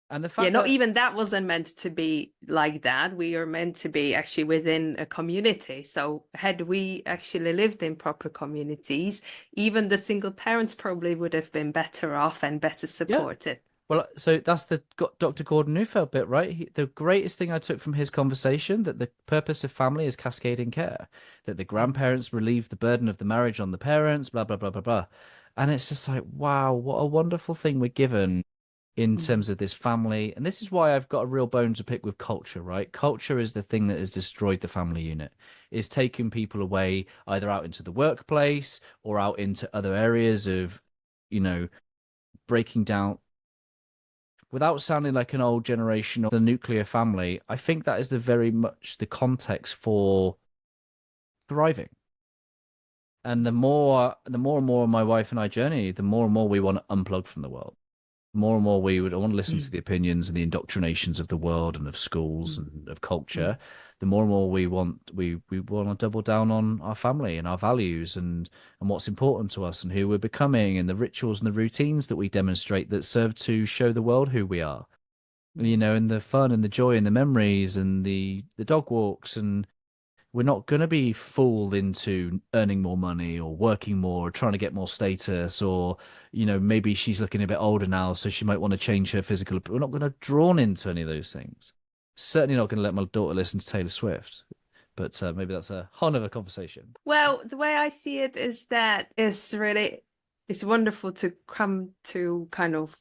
And the Yeah, fact not that even that wasn't meant to be like that. We are meant to be actually within a community. So had we actually lived in proper communities, even the single parents probably would have been better off and better yeah, supported. well, so that's the Dr. Gordon Neufeld bit, right? The greatest thing I took from his conversation that the purpose of family is cascading care, that the Mm. grandparents relieve the burden of the marriage on the parents, blah blah blah blah blah. And it's just like, wow, what a wonderful thing we're given in Mm. terms of this family. And this is why I've got a real bone to pick with culture, right? Culture is the thing that has destroyed the family unit. It's taken people away either out into the workplace or out into other areas of, you know, breaking down without sounding like an old generation of the nuclear family, I think that is the very much the context for thriving. And the more and more my wife and I journey, the more and more we want to unplug from the world. More and more we would want to listen to Mm, the opinions and the indoctrinations of the world and of schools mm, and of mm, culture. The more and more we want to double down on our family and our values and what's important to us and who we're becoming and the rituals and the routines that we demonstrate that serve to show the world who we are. You mm. know, and the fun and the joy and the memories and the dog walks, and we're not going to be fooled into earning more money or working more or trying to get more status, or maybe she's looking a bit older now so she might want to change her physical. We're not going to drawn into any of those things. Certainly not going to let my daughter listen to Taylor Swift, but maybe that's a whole other conversation. Well, the way I see it is that it's wonderful to come to kind of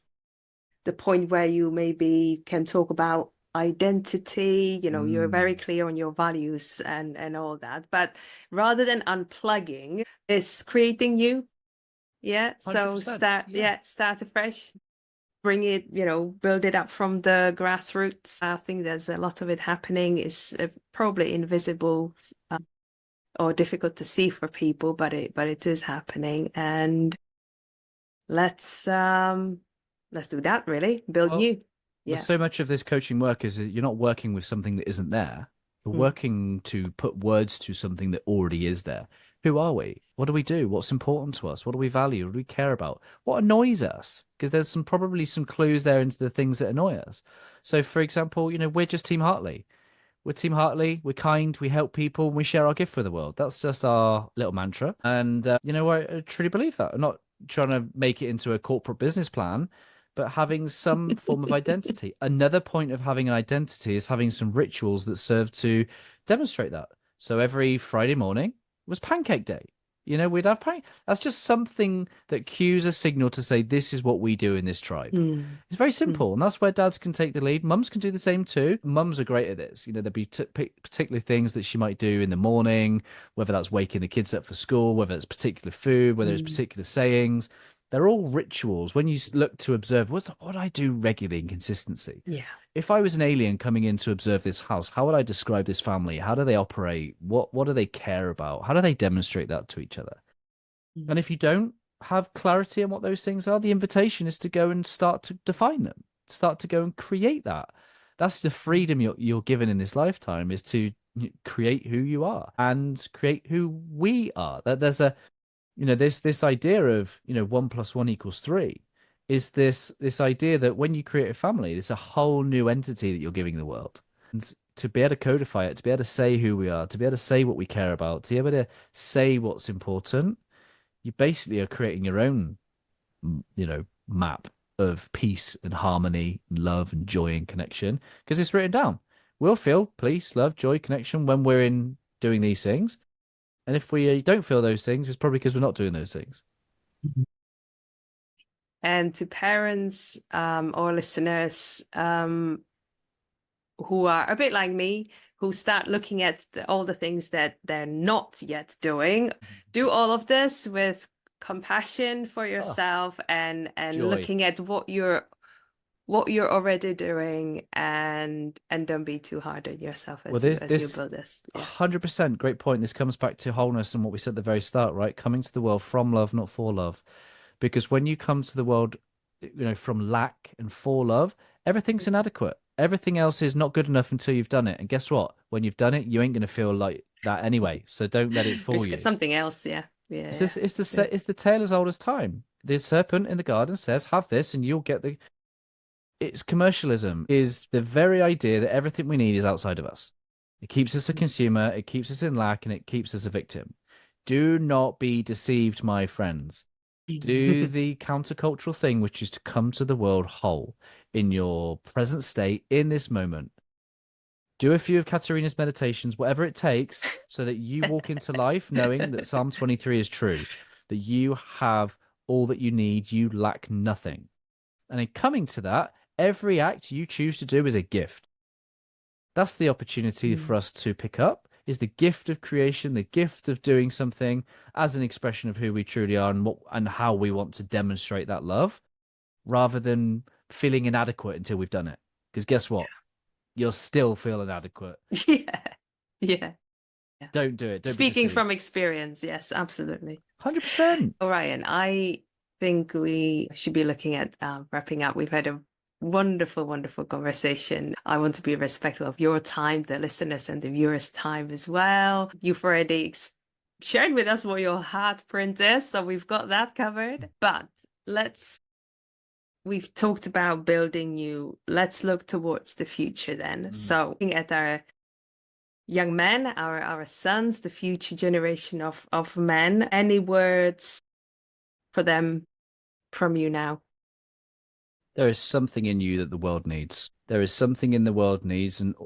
the point where you maybe can talk about identity, you're very Mm, clear on your values and all that. But rather than unplugging, it's creating you. Yeah. So 100%. Yeah. start afresh. Bring it, build it up from the grassroots. I think there's a lot of it happening. It's probably invisible or difficult to see for people, but it is happening. And let's um let's do that really. Build Well, new. Well, Yeah. so much of this coaching work is that you're not working with something that isn't there. You're Mm. working to put words to something that already is there. Who are we? What do we do? What's important to us? What do we value? What do we care about? What annoys us? Because there's probably some clues there into the things that annoy us. So, for example, we're just Team Hartley. We're Team Hartley. We're kind. We help people. And we share our gift with the world. That's just our little mantra. And I truly believe that. I'm not trying to make it into a corporate business plan, but having some form of identity. Another point of having an identity is having some rituals that serve to demonstrate that. So every Friday morning was Pancake Day. We'd have pancake. That's just something that cues a signal to say this is what we do in this tribe. Mm. It's very Mm. simple, and that's where dads can take the lead. Mums can do the same too. Mums are great at this. There'd be particular things that she might do in the morning, whether that's waking the kids up for school, whether it's particular food, whether it's Mm. particular sayings. They're all rituals. When you look to observe, what I do regularly in consistency. Yeah. If I was an alien coming in to observe this house, how would I describe this family? How do they operate? What do they care about? How do they demonstrate that to each other? Mm. And if you don't have clarity on what those things are, the invitation is to go and start to define them, start to go and create that. That's the freedom you're given in this lifetime, is to create who you are and create who we are. That there's this idea of 1 + 1 = 3, is this idea that when you create a family, it's a whole new entity that you're giving the world. And to be able to codify it, to be able to say who we are, to be able to say what we care about, to be able to say what's important, you basically are creating your own, map of peace and harmony and love and joy and connection, because it's written down. We'll feel peace, love, joy, connection when we're in doing these things. And if we don't feel those things, it's probably because we're not doing those things. And to parents or listeners who are a bit like me, who start looking at all the things that they're not yet doing, do all of this with compassion for Oh, yourself and joy. looking at what you're already doing and don't be too hard on yourself Well, as you this build this. Yeah. 100% great point. This comes back to wholeness and what we said at the very start, right? Coming to the world from love, not for love. Because when you come to the world, from lack and for love, everything's inadequate. Everything else is not good enough until you've done it. And guess what? When you've done it, you ain't going to feel like that anyway. So don't let it fool It's you. something else. Yeah. Yeah. It's Yeah. this. It's Yeah. it's the tale as old as time. The serpent in the garden says, "Have this, and you'll get the." It's commercialism. Is the very idea that everything we need is outside of us. It keeps us a consumer. It keeps us in lack, and it keeps us a victim. Do not be deceived, my friends. Do the countercultural thing, which is to come to the world whole in your present state, in this moment. Do a few of Katerina's meditations, whatever it takes, so that you walk into life knowing that Psalm 23 is true, that you have all that you need, you lack nothing. And in coming to that, every act you choose to do is a gift. That's the opportunity for us to pick up, is the gift of creation, the gift of doing something as an expression of who we truly are and how we want to demonstrate that love, rather than feeling inadequate until we've done it. Because guess what? You'll still feel inadequate. Yeah. Yeah. Yeah. Don't do it. Don't be Speaking from deceived. experience, yes, absolutely. 100%. All right, and I think we should be looking at wrapping up. We've had a wonderful, wonderful conversation. I want to be respectful of your time, the listeners and the viewers' time as well. You've already shared with us what your heart print is, so we've got that covered. But let's, we've talked about building you. Let's look towards the future then. So looking at our young men, our sons, the future generation of men, any words for them from you now? There is something in you that the world needs. There is something in the world needs, and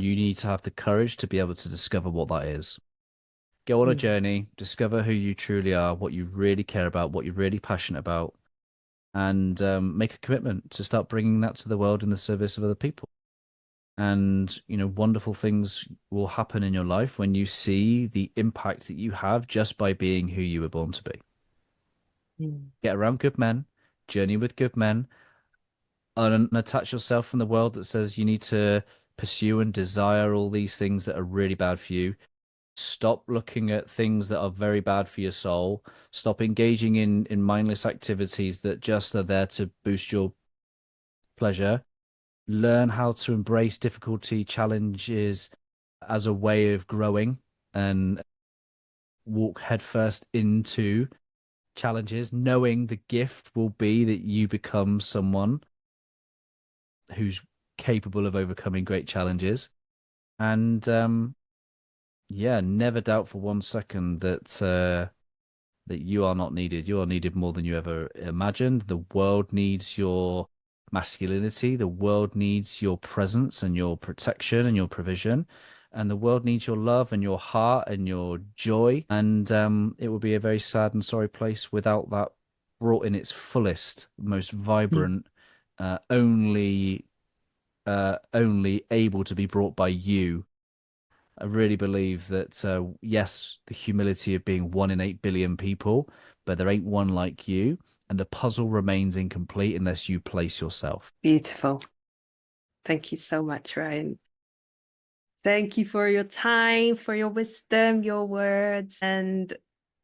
you need to have the courage to be able to discover what that is. Go on a Mm. journey, discover who you truly are, what you really care about, what you're really passionate about, and make a commitment to start bringing that to the world in the service of other people. And, wonderful things will happen in your life when you see the impact that you have just by being who you were born to be. Mm. Get around good men, journey with good men, unattach yourself from the world that says you need to pursue and desire all these things that are really bad for you. Stop looking at things that are very bad for your soul. Stop engaging in mindless activities that just are there to boost your pleasure. Learn how to embrace difficulty, challenges as a way of growing, and walk headfirst into challenges, knowing the gift will be that you become someone who's capable of overcoming great challenges. And yeah, never doubt for 1 second that you are not needed. You are needed more than you ever imagined. The world needs your masculinity. The world needs your presence and your protection and your provision. And the world needs your love and your heart and your joy. And it would be a very sad and sorry place without that brought in its fullest, most Mm. vibrant, only able to be brought by you. I really believe that, yes, the humility of being 1 in 8 billion people, but there ain't one like you, and the puzzle remains incomplete unless you place yourself. Beautiful. Thank you so much, Ryan. Thank you for your time, for your wisdom, your words, and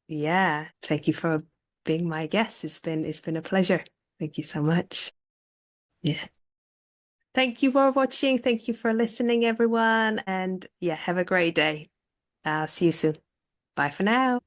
yeah, thank you for being my guest. It's been a pleasure. Thank you so much. Yeah. Thank you for watching. Thank you for listening, everyone. And yeah, have a great day. See you soon. Bye for now.